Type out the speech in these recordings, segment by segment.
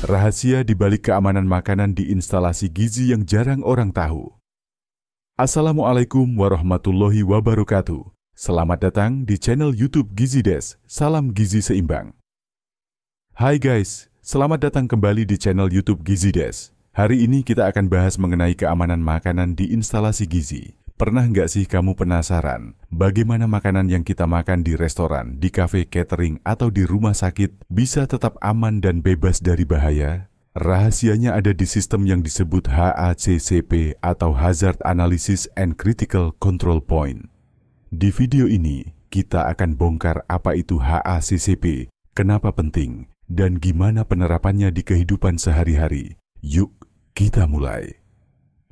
Rahasia di balik keamanan makanan di instalasi gizi yang jarang orang tahu. Assalamualaikum warahmatullahi wabarakatuh. Selamat datang di channel YouTube Gizi Des. Salam gizi seimbang. Hai guys, selamat datang kembali di channel YouTube Gizi Des. Hari ini kita akan bahas mengenai keamanan makanan di instalasi gizi. Pernah nggak sih kamu penasaran bagaimana makanan yang kita makan di restoran, di kafe catering, atau di rumah sakit bisa tetap aman dan bebas dari bahaya? Rahasianya ada di sistem yang disebut HACCP atau Hazard Analysis and Critical Control Point. Di video ini, kita akan bongkar apa itu HACCP, kenapa penting, dan gimana penerapannya di kehidupan sehari-hari. Yuk, kita mulai.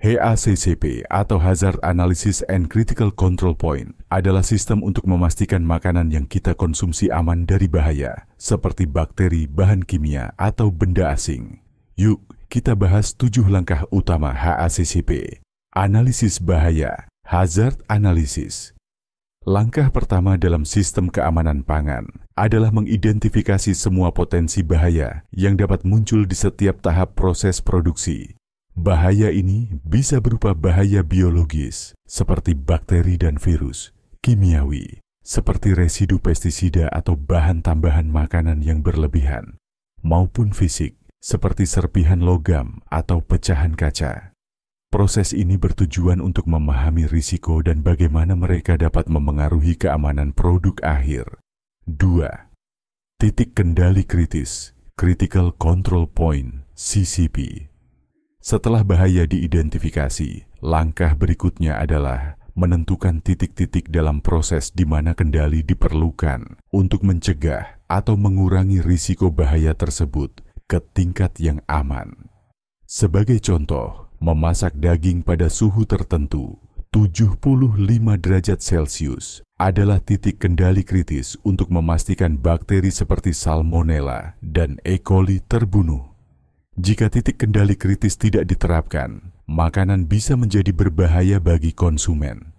HACCP atau Hazard Analysis and Critical Control Point adalah sistem untuk memastikan makanan yang kita konsumsi aman dari bahaya, seperti bakteri, bahan kimia, atau benda asing. Yuk, kita bahas 7 langkah utama HACCP. Analisis bahaya, Hazard Analysis. Langkah pertama dalam sistem keamanan pangan adalah mengidentifikasi semua potensi bahaya yang dapat muncul di setiap tahap proses produksi. Bahaya ini bisa berupa bahaya biologis, seperti bakteri dan virus, kimiawi, seperti residu pestisida atau bahan tambahan makanan yang berlebihan, maupun fisik, seperti serpihan logam atau pecahan kaca. Proses ini bertujuan untuk memahami risiko dan bagaimana mereka dapat memengaruhi keamanan produk akhir. 2. Titik kendali kritis, Critical Control Point, CCP. Setelah bahaya diidentifikasi, langkah berikutnya adalah menentukan titik-titik dalam proses di mana kendali diperlukan untuk mencegah atau mengurangi risiko bahaya tersebut ke tingkat yang aman. Sebagai contoh, memasak daging pada suhu tertentu, 75 derajat Celcius, adalah titik kendali kritis untuk memastikan bakteri seperti Salmonella dan E. coli terbunuh. Jika titik kendali kritis tidak diterapkan, makanan bisa menjadi berbahaya bagi konsumen.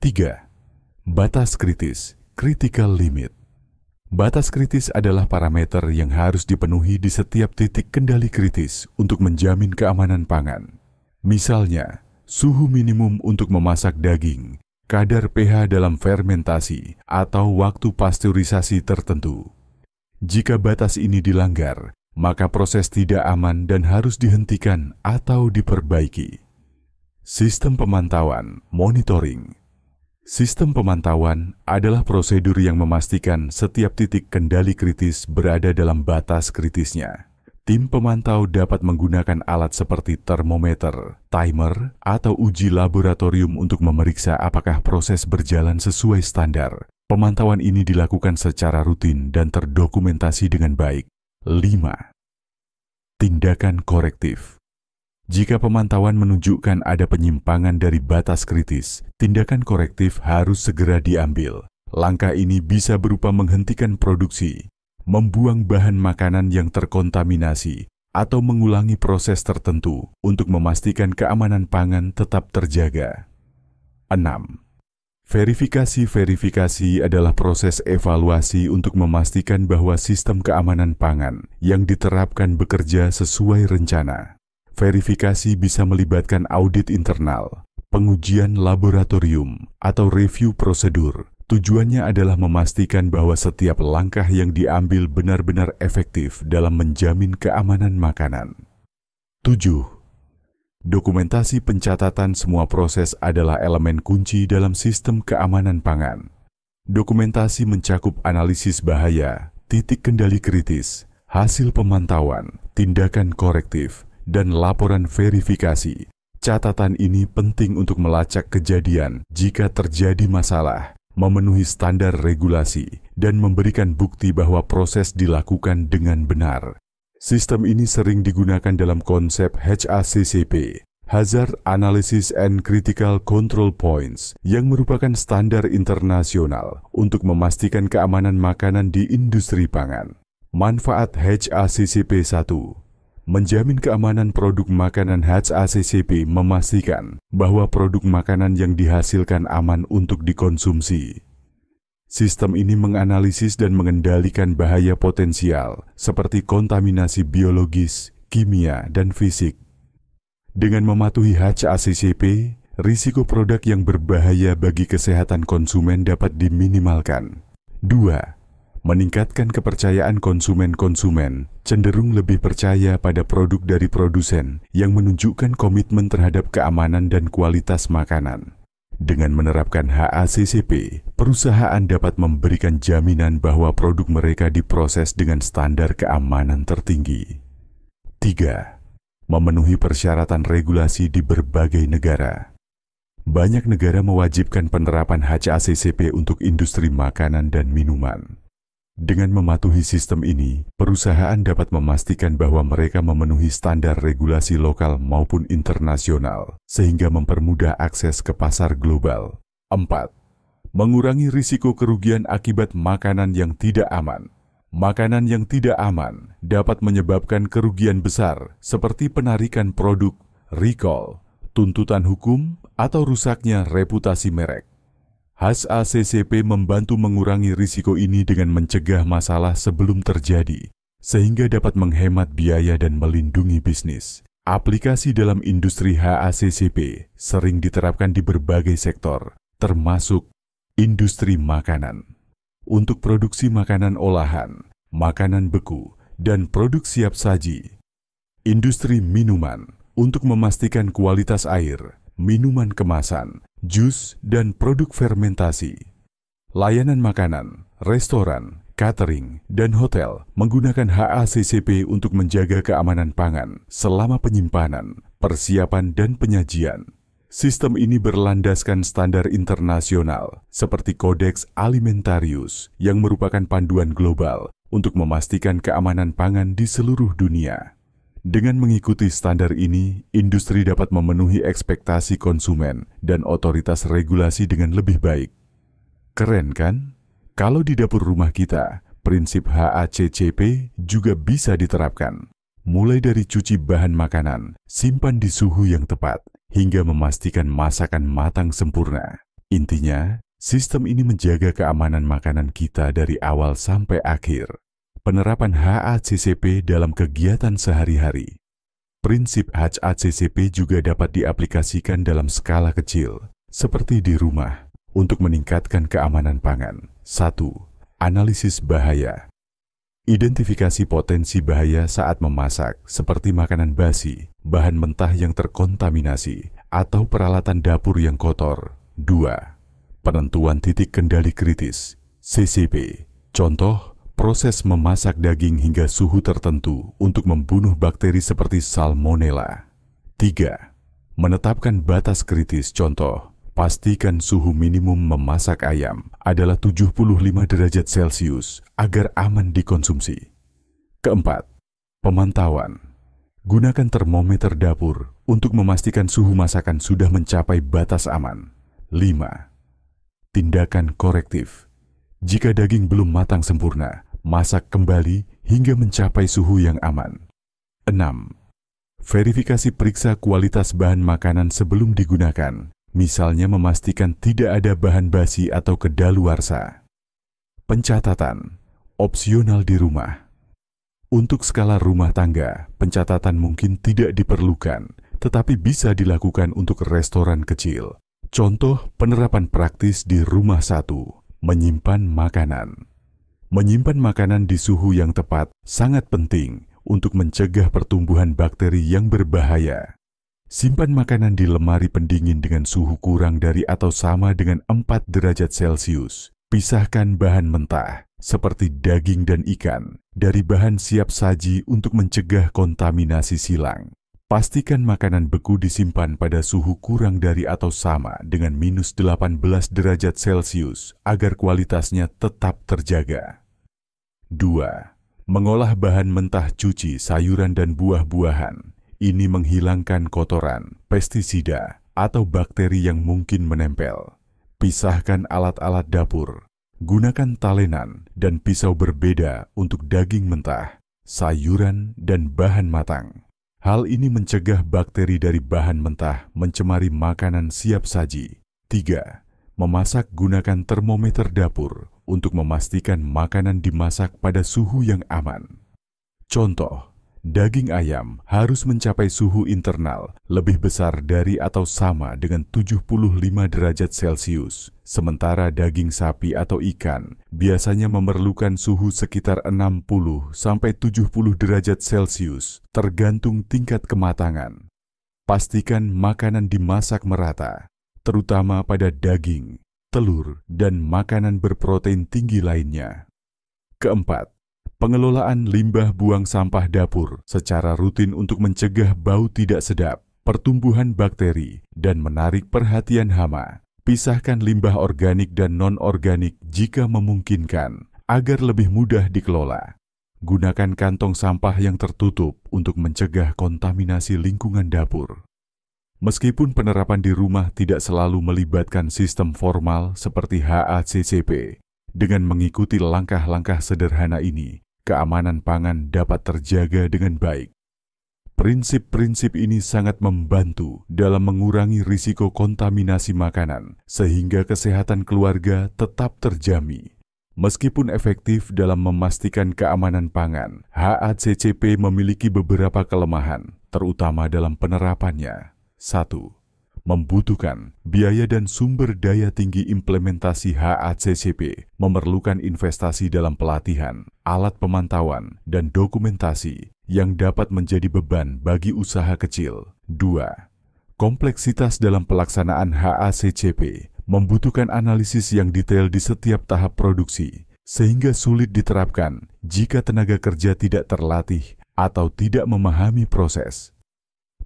3. Batas kritis, Critical Limit. Batas kritis adalah parameter yang harus dipenuhi di setiap titik kendali kritis untuk menjamin keamanan pangan. Misalnya, suhu minimum untuk memasak daging, kadar pH dalam fermentasi, atau waktu pasteurisasi tertentu. Jika batas ini dilanggar, maka proses tidak aman dan harus dihentikan atau diperbaiki. Sistem pemantauan, monitoring. Sistem pemantauan adalah prosedur yang memastikan setiap titik kendali kritis berada dalam batas kritisnya. Tim pemantau dapat menggunakan alat seperti termometer, timer, atau uji laboratorium untuk memeriksa apakah proses berjalan sesuai standar. Pemantauan ini dilakukan secara rutin dan terdokumentasi dengan baik. 5. Tindakan korektif. Jika pemantauan menunjukkan ada penyimpangan dari batas kritis, tindakan korektif harus segera diambil. Langkah ini bisa berupa menghentikan produksi, membuang bahan makanan yang terkontaminasi, atau mengulangi proses tertentu untuk memastikan keamanan pangan tetap terjaga. 6. Verifikasi adalah proses evaluasi untuk memastikan bahwa sistem keamanan pangan yang diterapkan bekerja sesuai rencana. Verifikasi bisa melibatkan audit internal, pengujian laboratorium, atau review prosedur. Tujuannya adalah memastikan bahwa setiap langkah yang diambil benar-benar efektif dalam menjamin keamanan makanan. 7. Dokumentasi pencatatan semua proses adalah elemen kunci dalam sistem keamanan pangan. Dokumentasi mencakup analisis bahaya, titik kendali kritis, hasil pemantauan, tindakan korektif, dan laporan verifikasi. Catatan ini penting untuk melacak kejadian jika terjadi masalah, memenuhi standar regulasi, dan memberikan bukti bahwa proses dilakukan dengan benar. Sistem ini sering digunakan dalam konsep HACCP, Hazard Analysis and Critical Control Points yang merupakan standar internasional untuk memastikan keamanan makanan di industri pangan. Manfaat HACCP 1. Menjamin keamanan produk makanan. HACCP memastikan bahwa produk makanan yang dihasilkan aman untuk dikonsumsi. Sistem ini menganalisis dan mengendalikan bahaya potensial seperti kontaminasi biologis, kimia, dan fisik. Dengan mematuhi HACCP, risiko produk yang berbahaya bagi kesehatan konsumen dapat diminimalkan. 2. Meningkatkan kepercayaan konsumen cenderung lebih percaya pada produk dari produsen yang menunjukkan komitmen terhadap keamanan dan kualitas makanan. Dengan menerapkan HACCP, perusahaan dapat memberikan jaminan bahwa produk mereka diproses dengan standar keamanan tertinggi. 3. Memenuhi persyaratan regulasi di berbagai negara. Banyak negara mewajibkan penerapan HACCP untuk industri makanan dan minuman. Dengan mematuhi sistem ini, perusahaan dapat memastikan bahwa mereka memenuhi standar regulasi lokal maupun internasional, sehingga mempermudah akses ke pasar global. 4. Mengurangi risiko kerugian akibat makanan yang tidak aman. Makanan yang tidak aman dapat menyebabkan kerugian besar seperti penarikan produk, recall, tuntutan hukum, atau rusaknya reputasi merek. HACCP membantu mengurangi risiko ini dengan mencegah masalah sebelum terjadi, sehingga dapat menghemat biaya dan melindungi bisnis. Aplikasi dalam industri HACCP sering diterapkan di berbagai sektor, termasuk industri makanan. Untuk produksi makanan olahan, makanan beku, dan produk siap saji. Industri minuman, untuk memastikan kualitas air, minuman kemasan, jus, dan produk fermentasi. Layanan makanan, restoran, catering, dan hotel menggunakan HACCP untuk menjaga keamanan pangan selama penyimpanan, persiapan, dan penyajian. Sistem ini berlandaskan standar internasional seperti Codex Alimentarius yang merupakan panduan global untuk memastikan keamanan pangan di seluruh dunia. Dengan mengikuti standar ini, industri dapat memenuhi ekspektasi konsumen dan otoritas regulasi dengan lebih baik. Keren kan? Kalau di dapur rumah kita, prinsip HACCP juga bisa diterapkan. Mulai dari cuci bahan makanan, simpan di suhu yang tepat, hingga memastikan masakan matang sempurna. Intinya, sistem ini menjaga keamanan makanan kita dari awal sampai akhir. Penerapan HACCP dalam kegiatan sehari-hari. Prinsip HACCP juga dapat diaplikasikan dalam skala kecil, seperti di rumah, untuk meningkatkan keamanan pangan. 1. Analisis bahaya. Identifikasi potensi bahaya saat memasak, seperti makanan basi, bahan mentah yang terkontaminasi, atau peralatan dapur yang kotor. 2. Penentuan titik kendali kritis, CCP. Contoh, proses memasak daging hingga suhu tertentu untuk membunuh bakteri seperti Salmonella. 3. Menetapkan batas kritis. Contoh, pastikan suhu minimum memasak ayam adalah 75 derajat Celcius agar aman dikonsumsi. 4. Pemantauan. Gunakan termometer dapur untuk memastikan suhu masakan sudah mencapai batas aman. 5. Tindakan korektif. Jika daging belum matang sempurna, masak kembali hingga mencapai suhu yang aman. 6. Verifikasi periksa kualitas bahan makanan sebelum digunakan, misalnya memastikan tidak ada bahan basi atau kedaluarsa. Pencatatan, opsional di rumah. Untuk skala rumah tangga, pencatatan mungkin tidak diperlukan, tetapi bisa dilakukan untuk restoran kecil. Contoh penerapan praktis di rumah 1. Menyimpan makanan. Menyimpan makanan di suhu yang tepat sangat penting untuk mencegah pertumbuhan bakteri yang berbahaya. Simpan makanan di lemari pendingin dengan suhu kurang dari atau sama dengan 4 derajat Celcius. Pisahkan bahan mentah, seperti daging dan ikan, dari bahan siap saji untuk mencegah kontaminasi silang. Pastikan makanan beku disimpan pada suhu kurang dari atau sama dengan minus 18 derajat Celcius agar kualitasnya tetap terjaga. 2. Mengolah bahan mentah cuci sayuran dan buah-buahan. Ini menghilangkan kotoran, pestisida, atau bakteri yang mungkin menempel. Pisahkan alat-alat dapur. Gunakan talenan dan pisau berbeda untuk daging mentah, sayuran, dan bahan matang. Hal ini mencegah bakteri dari bahan mentah mencemari makanan siap saji. 3. Memasak gunakan termometer dapur untuk memastikan makanan dimasak pada suhu yang aman. Contoh, daging ayam harus mencapai suhu internal lebih besar dari atau sama dengan 75 derajat Celcius, sementara daging sapi atau ikan biasanya memerlukan suhu sekitar 60-70 derajat Celcius, tergantung tingkat kematangan. Pastikan makanan dimasak merata, terutama pada daging, telur, dan makanan berprotein tinggi lainnya. Keempat, pengelolaan limbah buang sampah dapur secara rutin untuk mencegah bau tidak sedap, pertumbuhan bakteri, dan menarik perhatian hama. Pisahkan limbah organik dan non-organik jika memungkinkan, agar lebih mudah dikelola. Gunakan kantong sampah yang tertutup untuk mencegah kontaminasi lingkungan dapur. Meskipun penerapan di rumah tidak selalu melibatkan sistem formal seperti HACCP, dengan mengikuti langkah-langkah sederhana ini, keamanan pangan dapat terjaga dengan baik. Prinsip-prinsip ini sangat membantu dalam mengurangi risiko kontaminasi makanan, sehingga kesehatan keluarga tetap terjamin. Meskipun efektif dalam memastikan keamanan pangan, HACCP memiliki beberapa kelemahan, terutama dalam penerapannya. 1. Membutuhkan biaya dan sumber daya tinggi. Implementasi HACCP memerlukan investasi dalam pelatihan, alat pemantauan, dan dokumentasi yang dapat menjadi beban bagi usaha kecil. 2. Kompleksitas dalam pelaksanaan HACCP membutuhkan analisis yang detail di setiap tahap produksi, sehingga sulit diterapkan jika tenaga kerja tidak terlatih atau tidak memahami proses.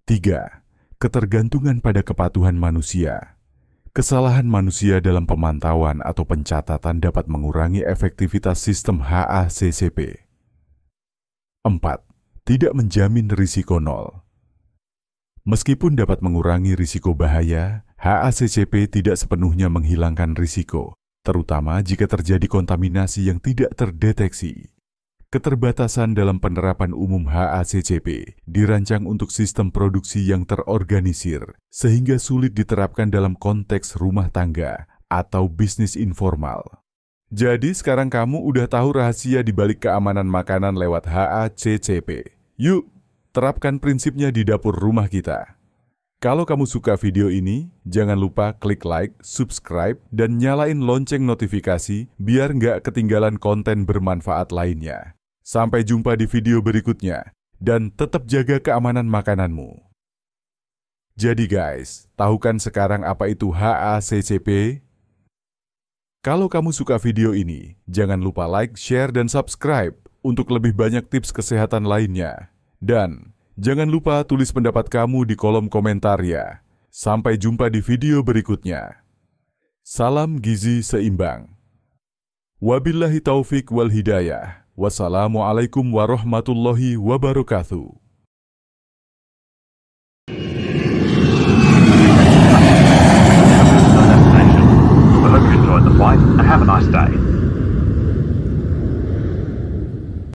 3. Ketergantungan pada kepatuhan manusia. Kesalahan manusia dalam pemantauan atau pencatatan dapat mengurangi efektivitas sistem HACCP. 4. Tidak menjamin risiko nol. Meskipun dapat mengurangi risiko bahaya, HACCP tidak sepenuhnya menghilangkan risiko, terutama jika terjadi kontaminasi yang tidak terdeteksi. Keterbatasan dalam penerapan umum HACCP dirancang untuk sistem produksi yang terorganisir, sehingga sulit diterapkan dalam konteks rumah tangga atau bisnis informal. Jadi sekarang kamu udah tahu rahasia di balik keamanan makanan lewat HACCP. Yuk, terapkan prinsipnya di dapur rumah kita. Kalau kamu suka video ini, jangan lupa klik like, subscribe, dan nyalain lonceng notifikasi biar nggak ketinggalan konten bermanfaat lainnya. Sampai jumpa di video berikutnya, dan tetap jaga keamanan makananmu. Jadi guys, tahu kan sekarang apa itu HACCP? Kalau kamu suka video ini, jangan lupa like, share, dan subscribe untuk lebih banyak tips kesehatan lainnya. Dan jangan lupa tulis pendapat kamu di kolom komentar ya. Sampai jumpa di video berikutnya. Salam gizi seimbang. Wabillahi taufik wal hidayah. Wassalamualaikum warahmatullahi wabarakatuh. We hope you enjoyed the flight and have a nice day.